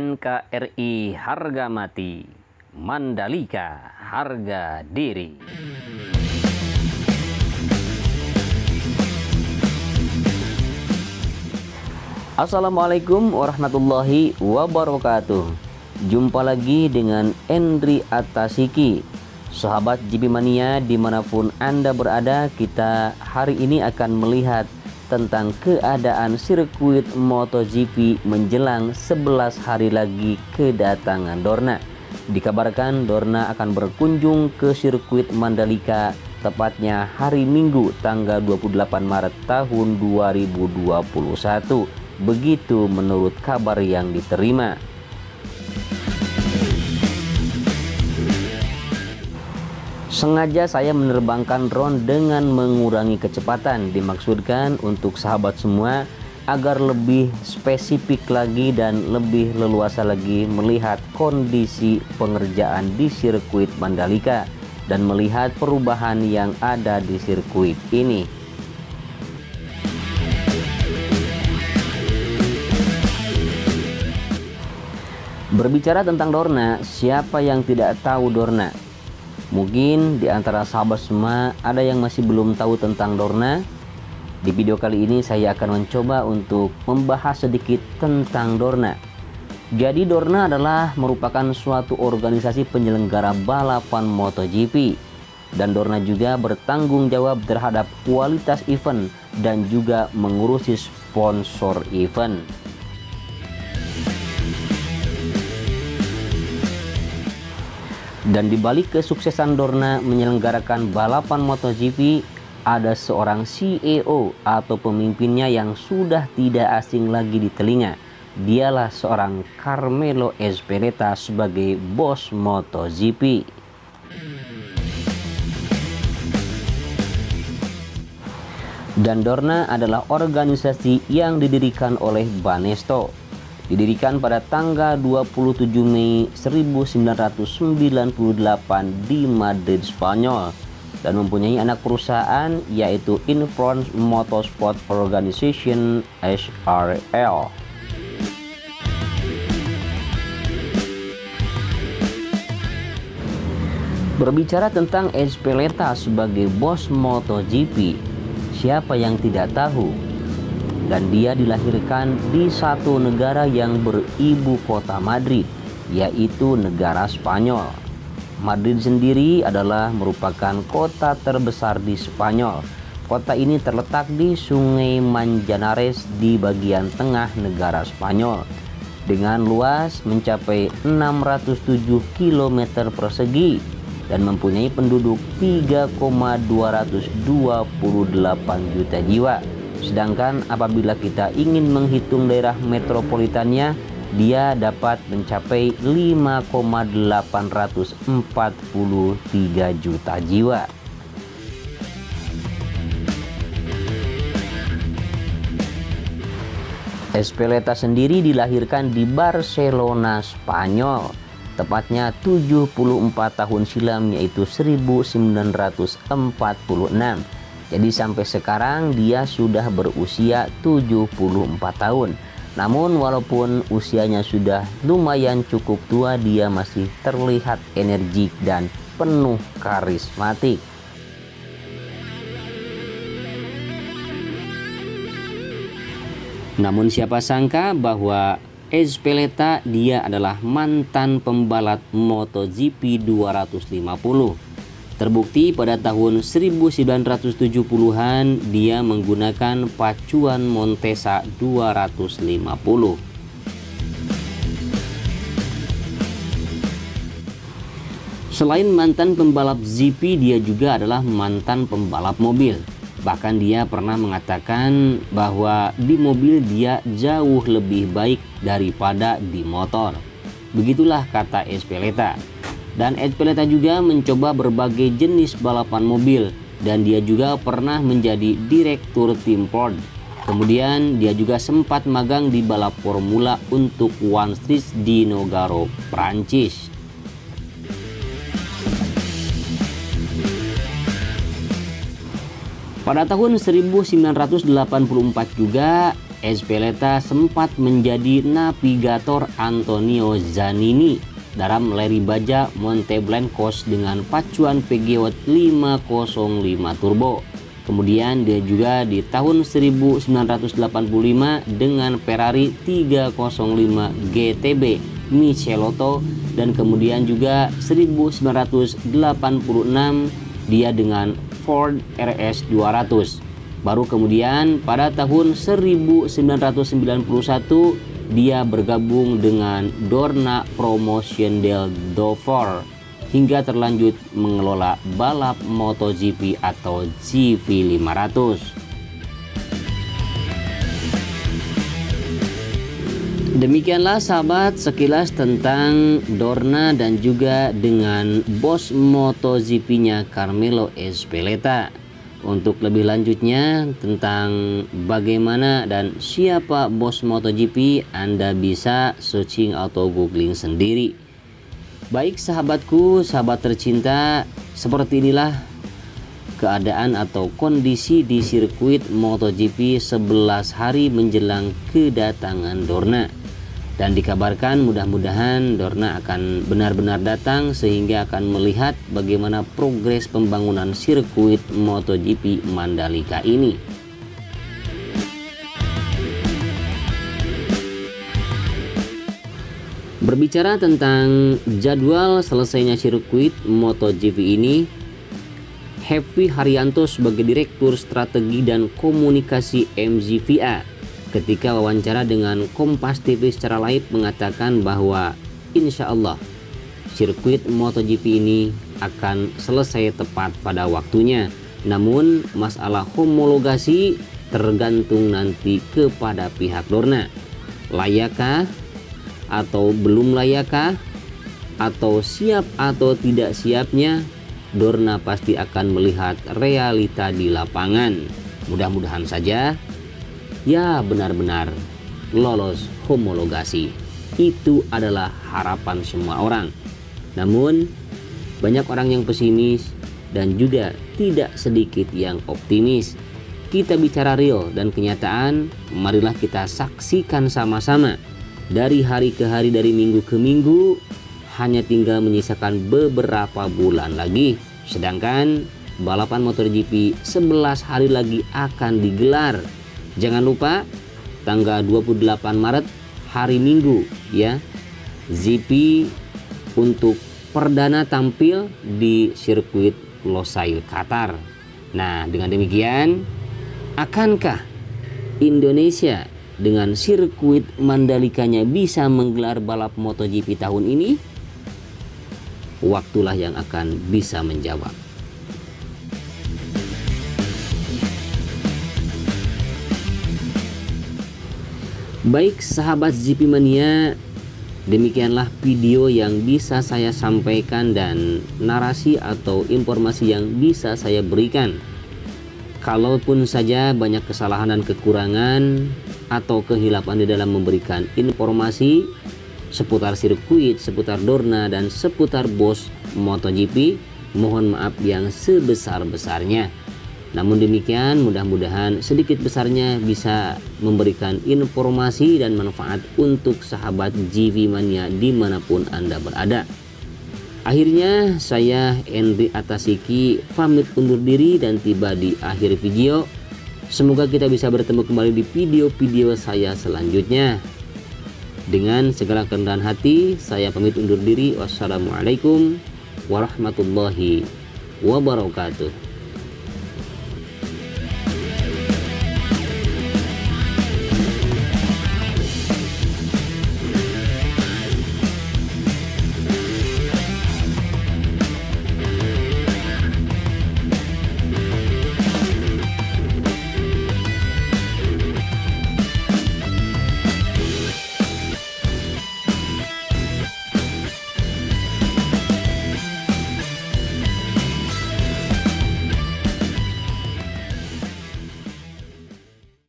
NKRI harga mati, Mandalika harga diri. Assalamualaikum warahmatullahi wabarakatuh. Jumpa lagi dengan Endri Atasiki. Sahabat GP Mania dimanapun Anda berada, kita hari ini akan melihat tentang keadaan sirkuit MotoGP menjelang 11 hari lagi kedatangan Dorna. Dikabarkan Dorna akan berkunjung ke sirkuit Mandalika tepatnya hari Minggu tanggal 28 Maret tahun 2021. Begitu menurut kabar yang diterima. Sengaja saya menerbangkan drone dengan mengurangi kecepatan, dimaksudkan untuk sahabat semua agar lebih spesifik lagi dan lebih leluasa lagi melihat kondisi pengerjaan di sirkuit Mandalika dan melihat perubahan yang ada di sirkuit ini. Berbicara tentang Dorna, siapa yang tidak tahu Dorna? Mungkin di antara sahabat semua ada yang masih belum tahu tentang Dorna. Di video kali ini saya akan mencoba untuk membahas sedikit tentang Dorna. Jadi Dorna adalah merupakan suatu organisasi penyelenggara balapan MotoGP. Dan Dorna juga bertanggung jawab terhadap kualitas event dan juga mengurusi sponsor event. Dan dibalik kesuksesan Dorna menyelenggarakan balapan MotoGP, ada seorang CEO atau pemimpinnya yang sudah tidak asing lagi di telinga. Dialah seorang Carmelo Ezpeleta sebagai bos MotoGP. Dan Dorna adalah organisasi yang didirikan oleh Banesto. Didirikan pada tanggal 27 Mei 1998 di Madrid, Spanyol, dan mempunyai anak perusahaan yaitu Infront Motorsport Organization (SRL). Berbicara tentang Ezpeleta sebagai bos MotoGP, siapa yang tidak tahu? Dan dia dilahirkan di satu negara yang beribu kota Madrid, yaitu negara Spanyol. Madrid sendiri adalah merupakan kota terbesar di Spanyol. Kota ini terletak di Sungai Manzanares di bagian tengah negara Spanyol, dengan luas mencapai 607 km persegi dan mempunyai penduduk 3,228 juta jiwa. Sedangkan apabila kita ingin menghitung daerah metropolitannya, dia dapat mencapai 5,843 juta jiwa. Ezpeleta sendiri dilahirkan di Barcelona, Spanyol, tepatnya 74 tahun silam, yaitu 1946. Jadi sampai sekarang dia sudah berusia 74 tahun. Namun walaupun usianya sudah lumayan cukup tua, dia masih terlihat energik dan penuh karismatik. Namun siapa sangka bahwa Ezpeleta dia adalah mantan pembalap MotoGP 250. Terbukti pada tahun 1970-an dia menggunakan pacuan Montesa 250. Selain mantan pembalap GP, dia juga adalah mantan pembalap mobil. Bahkan dia pernah mengatakan bahwa di mobil dia jauh lebih baik daripada di motor. Begitulah kata Ezpeleta. Dan Ezpeleta juga mencoba berbagai jenis balapan mobil, dan dia juga pernah menjadi direktur tim Ford. Kemudian dia juga sempat magang di balap formula untuk One Street di Nogaro, Prancis. Pada tahun 1984 juga Ezpeleta sempat menjadi navigator Antonio Zanini dalam Larry Baja Monteblanco dengan pacuan PGW 505 turbo. Kemudian dia juga di tahun 1985 dengan Ferrari 305 GTB Michelotto, dan kemudian juga 1986 dia dengan Ford RS 200. Baru kemudian pada tahun 1991 dia bergabung dengan Dorna Promotion del Dover hingga terlanjut mengelola balap MotoGP atau GP500. Demikianlah sahabat sekilas tentang Dorna dan juga dengan bos MotoGP-nya Carmelo Ezpeleta. Untuk lebih lanjutnya tentang bagaimana dan siapa bos MotoGP, Anda bisa searching atau googling sendiri. Baik sahabatku, sahabat tercinta, seperti inilah keadaan atau kondisi di sirkuit MotoGP 11 hari menjelang kedatangan Dorna. Dan dikabarkan mudah-mudahan Dorna akan benar-benar datang sehingga akan melihat bagaimana progres pembangunan sirkuit MotoGP Mandalika ini. Berbicara tentang jadwal selesainya sirkuit MotoGP ini, Happy Haryanto sebagai Direktur Strategi dan Komunikasi MGVA ketika wawancara dengan Kompas TV secara live mengatakan bahwa insya Allah sirkuit MotoGP ini akan selesai tepat pada waktunya. Namun masalah homologasi tergantung nanti kepada pihak Dorna. Layakkah atau belum layakkah, atau siap atau tidak siapnya, Dorna pasti akan melihat realita di lapangan. Mudah-mudahan saja ya benar-benar lolos homologasi. Itu adalah harapan semua orang. Namun banyak orang yang pesimis dan juga tidak sedikit yang optimis. Kita bicara real dan kenyataan, marilah kita saksikan sama-sama. Dari hari ke hari, dari minggu ke minggu, hanya tinggal menyisakan beberapa bulan lagi. Sedangkan balapan MotoGP 11 hari lagi akan digelar. Jangan lupa tanggal 28 Maret hari Minggu ya, GP untuk perdana tampil di sirkuit Losail Qatar. Nah, dengan demikian akankah Indonesia dengan sirkuit Mandalikanya bisa menggelar balap MotoGP tahun ini? Waktulah yang akan bisa menjawab. Baik sahabat GP Mania, demikianlah video yang bisa saya sampaikan dan narasi atau informasi yang bisa saya berikan. Kalaupun saja banyak kesalahan dan kekurangan atau kehilapan di dalam memberikan informasi seputar sirkuit, seputar Dorna, dan seputar bos MotoGP, mohon maaf yang sebesar-besarnya. Namun demikian, mudah-mudahan sedikit besarnya bisa memberikan informasi dan manfaat untuk sahabat GP Mania dimanapun Anda berada. Akhirnya saya Henry Atasiki pamit undur diri dan tiba di akhir video. Semoga kita bisa bertemu kembali di video-video saya selanjutnya. Dengan segala kerendahan hati, saya pamit undur diri. Wassalamualaikum warahmatullahi wabarakatuh.